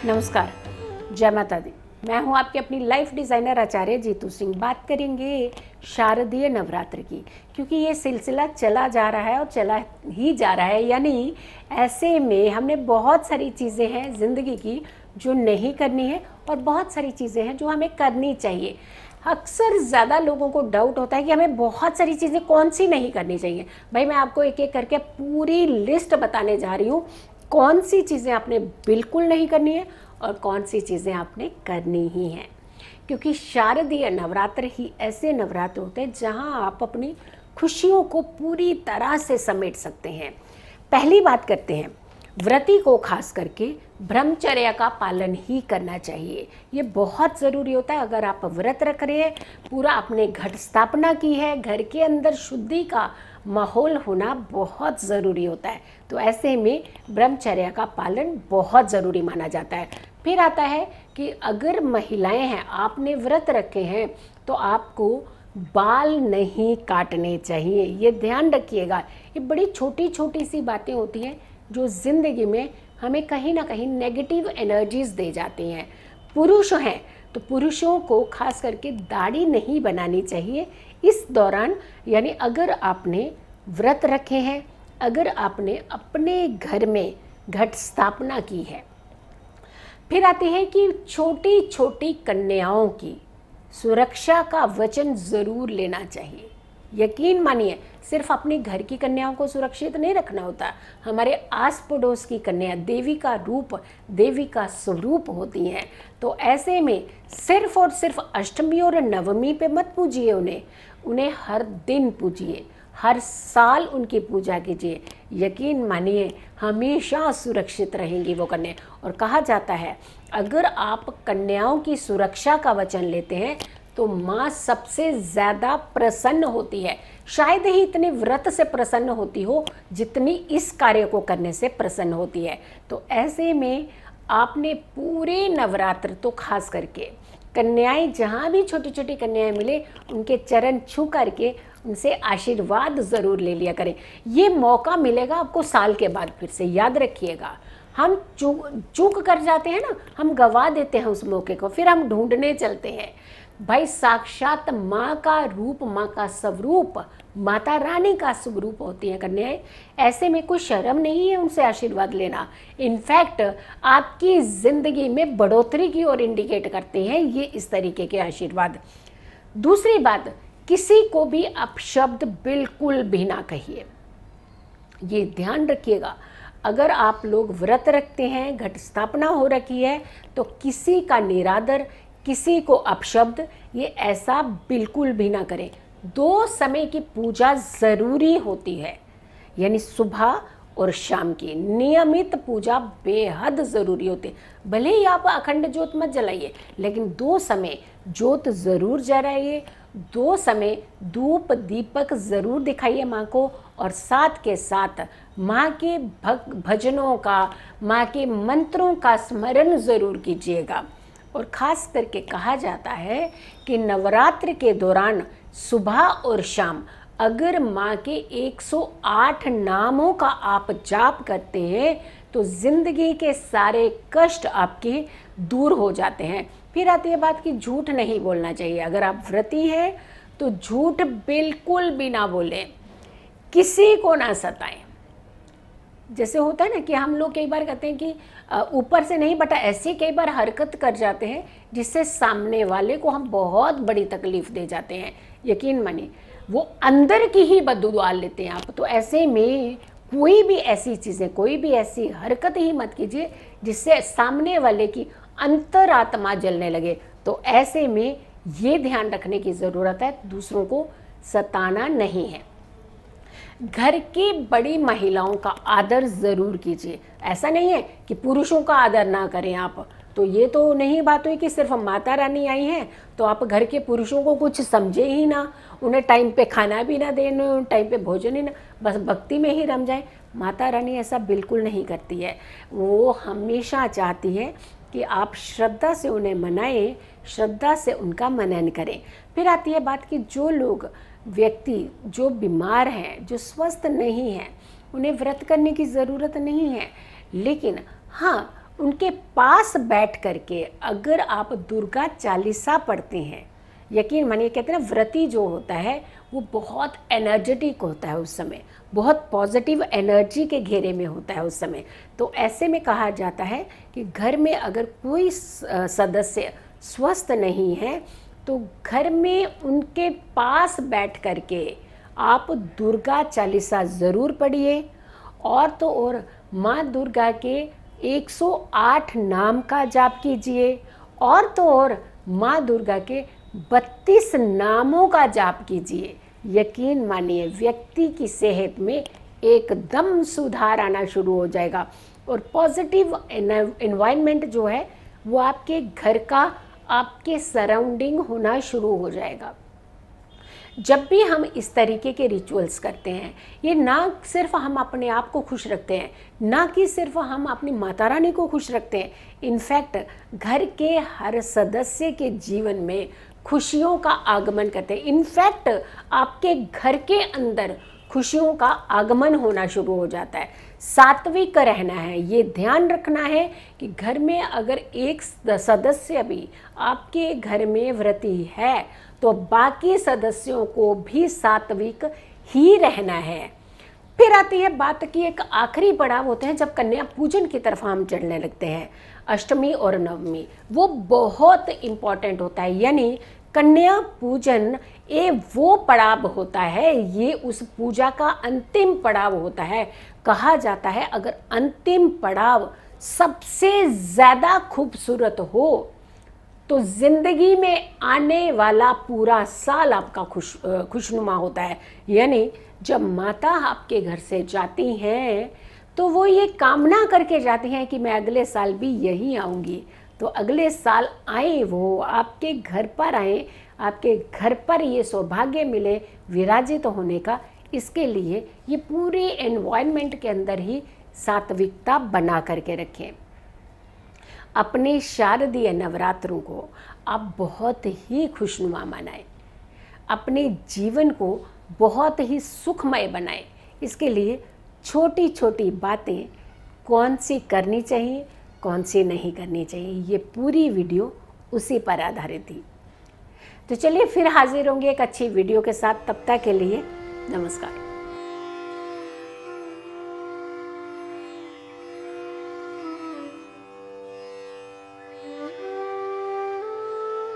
नमस्कार, जय माता दी। मैं हूं आपकी अपनी लाइफ डिज़ाइनर आचार्य जीतू सिंह। बात करेंगे शारदीय नवरात्र की, क्योंकि ये सिलसिला चला जा रहा है और चला ही जा रहा है। यानी ऐसे में हमने बहुत सारी चीज़ें हैं ज़िंदगी की जो नहीं करनी है और बहुत सारी चीज़ें हैं जो हमें करनी चाहिए। अक्सर ज़्यादा लोगों को डाउट होता है कि हमें बहुत सारी चीज़ें कौन सी नहीं करनी चाहिए। भाई मैं आपको एक एक करके पूरी लिस्ट बताने जा रही हूँ, कौन सी चीज़ें आपने बिल्कुल नहीं करनी है और कौन सी चीज़ें आपने करनी ही हैं। क्योंकि शारदीय नवरात्र ही ऐसे नवरात्र होते हैं जहां आप अपनी खुशियों को पूरी तरह से समेट सकते हैं। पहली बात करते हैं, व्रती को खास करके ब्रह्मचर्य का पालन ही करना चाहिए। ये बहुत ज़रूरी होता है। अगर आप व्रत रख रहे हैं, पूरा आपने घट स्थापना की है, घर के अंदर शुद्धि का माहौल होना बहुत ज़रूरी होता है। तो ऐसे में ब्रह्मचर्य का पालन बहुत ज़रूरी माना जाता है। फिर आता है कि अगर महिलाएं हैं, आपने व्रत रखे हैं, तो आपको बाल नहीं काटने चाहिए। ये ध्यान रखिएगा। ये बड़ी छोटी छोटी सी बातें होती हैं जो ज़िंदगी में हमें कहीं ना कहीं नेगेटिव एनर्जीज दे जाती हैं। पुरुष हैं तो पुरुषों को खास करके दाढ़ी नहीं बनानी चाहिए इस दौरान। यानी अगर आपने व्रत रखे हैं, अगर आपने अपने घर में घट स्थापना की है। फिर आती है कि छोटी छोटी कन्याओं की सुरक्षा का वचन ज़रूर लेना चाहिए। यकीन मानिए, सिर्फ अपने घर की कन्याओं को सुरक्षित नहीं रखना होता। हमारे आस पड़ोस की कन्या देवी का रूप, देवी का स्वरूप होती हैं। तो ऐसे में सिर्फ और सिर्फ अष्टमी और नवमी पे मत पूजिए उन्हें हर दिन पूजिए, हर साल उनकी पूजा कीजिए। यकीन मानिए, हमेशा सुरक्षित रहेंगी वो कन्या। और कहा जाता है, अगर आप कन्याओं की सुरक्षा का वचन लेते हैं तो माँ सबसे ज़्यादा प्रसन्न होती है। शायद ही इतने व्रत से प्रसन्न होती हो जितनी इस कार्य को करने से प्रसन्न होती है। तो ऐसे में आपने पूरे नवरात्र, तो खास करके कन्याएं, जहाँ भी छोटी छोटी कन्याएं मिले, उनके चरण छू करके उनसे आशीर्वाद ज़रूर ले लिया करें। ये मौका मिलेगा आपको साल के बाद। फिर से याद रखिएगा, हम चूक कर जाते हैं ना, हम गवा देते हैं उस मौके को, फिर हम ढूंढने चलते हैं। भाई साक्षात माँ का रूप, माँ का स्वरूप, माता रानी का स्वरूप होती हैं कन्याएं। ऐसे में कोई शर्म नहीं है उनसे आशीर्वाद लेना। इनफैक्ट आपकी ज़िंदगी में बढ़ोतरी की ओर इंडिकेट करते हैं ये इस तरीके के आशीर्वाद। दूसरी बात, किसी को भी अपशब्द बिल्कुल भी ना कहिए। ये ध्यान रखिएगा। अगर आप लोग व्रत रखते हैं, घट स्थापना हो रखी है, तो किसी का निरादर, किसी को अपशब्द, ये ऐसा बिल्कुल भी ना करें। 2 समय की पूजा ज़रूरी होती है, यानी सुबह और शाम की नियमित पूजा बेहद ज़रूरी होती है। भले ही आप अखंड ज्योत मत जलाइए, लेकिन 2 समय ज्योत ज़रूर जलाइए। 2 समय धूप दीपक ज़रूर दिखाइए माँ को, और साथ के साथ माँ के भजनों का, माँ के मंत्रों का स्मरण ज़रूर कीजिएगा। और ख़ास करके कहा जाता है कि नवरात्र के दौरान सुबह और शाम अगर माँ के 108 नामों का आप जाप करते हैं तो ज़िंदगी के सारे कष्ट आपके दूर हो जाते हैं। फिर आती है बात कि झूठ नहीं बोलना चाहिए। अगर आप व्रती हैं तो झूठ बिल्कुल भी ना बोलें, किसी को ना सताएं। जैसे होता है ना कि हम लोग कई बार कहते हैं कि ऊपर से नहीं, बट ऐसी कई बार हरकत कर जाते हैं जिससे सामने वाले को हम बहुत बड़ी तकलीफ दे जाते हैं। यकीन मानिए, वो अंदर की ही बददुआ लेते हैं आप। तो ऐसे में कोई भी ऐसी चीज़ें, कोई भी ऐसी हरकत ही मत कीजिए जिससे सामने वाले की अंतरात्मा जलने लगे। तो ऐसे में ये ध्यान रखने की ज़रूरत है, दूसरों को सताना नहीं है। घर की बड़ी महिलाओं का आदर ज़रूर कीजिए। ऐसा नहीं है कि पुरुषों का आदर ना करें आप। तो ये तो नहीं बात हुई कि सिर्फ माता रानी आई हैं तो आप घर के पुरुषों को कुछ समझे ही ना, उन्हें टाइम पे खाना भी ना दें, टाइम पे भोजन ही ना, बस भक्ति में ही रम जाए। माता रानी ऐसा बिल्कुल नहीं करती है। वो हमेशा चाहती है कि आप श्रद्धा से उन्हें मनाएं, श्रद्धा से उनका मनन करें। फिर आती है बात कि जो लोग, व्यक्ति जो बीमार हैं, जो स्वस्थ नहीं हैं, उन्हें व्रत करने की ज़रूरत नहीं है। लेकिन हाँ, उनके पास बैठ करके अगर आप दुर्गा चालीसा पढ़ते हैं, यकीन मानिए, कहते हैं ना व्रती जो होता है वो बहुत एनर्जेटिक होता है उस समय, बहुत पॉजिटिव एनर्जी के घेरे में होता है उस समय। तो ऐसे में कहा जाता है कि घर में अगर कोई सदस्य स्वस्थ नहीं है तो घर में उनके पास बैठ करके आप दुर्गा चालीसा ज़रूर पढ़िए। और तो और माँ दुर्गा के 108 नाम का जाप कीजिए, और तो और माँ दुर्गा के 32 नामों का जाप कीजिए। यकीन मानिए व्यक्ति की सेहत में एकदम सुधार आना शुरू हो जाएगा और पॉजिटिव एनवायरनमेंट जो है वो आपके घर का, आपके सराउंडिंग होना शुरू हो जाएगा। जब भी हम इस तरीके के रिचुअल्स करते हैं, ये ना सिर्फ हम अपने आप को खुश रखते हैं, ना कि सिर्फ हम अपनी माता रानी को खुश रखते हैं, इनफैक्ट घर के हर सदस्य के जीवन में खुशियों का आगमन करते हैं। इनफैक्ट आपके घर के अंदर खुशियों का आगमन होना शुरू हो जाता है। सात्विक रहना है, ये ध्यान रखना है कि घर में अगर एक सदस्य भी आपके घर में व्रती है तो बाकी सदस्यों को भी सात्विक ही रहना है। फिर आती है बात की एक आखिरी पड़ाव होते हैं जब कन्या पूजन की तरफ हम चढ़ने लगते हैं। अष्टमी और नवमी वो बहुत इम्पॉर्टेंट होता है, यानी कन्या पूजन ये वो पड़ाव होता है, ये उस पूजा का अंतिम पड़ाव होता है। कहा जाता है अगर अंतिम पड़ाव सबसे ज़्यादा खूबसूरत हो तो जिंदगी में आने वाला पूरा साल आपका खुशनुमा होता है। यानी जब माता आपके घर से जाती हैं तो वो ये कामना करके जाती हैं कि मैं अगले साल भी यहीं आऊँगी। तो अगले साल आए, वो आपके घर पर आए, आपके घर पर ये सौभाग्य मिले विराजित तो होने का। इसके लिए ये पूरे एनवायरनमेंट के अंदर ही सात्विकता बना करके रखें। अपने शारदीय नवरात्रों को आप बहुत ही खुशनुमा मनाएं, अपने जीवन को बहुत ही सुखमय बनाएं। इसके लिए छोटी छोटी बातें कौन सी करनी चाहिए, कौन सी नहीं करनी चाहिए, ये पूरी वीडियो उसी पर आधारित थी। तो चलिए फिर हाजिर होंगे एक अच्छी वीडियो के साथ। तब तक के लिए नमस्कार।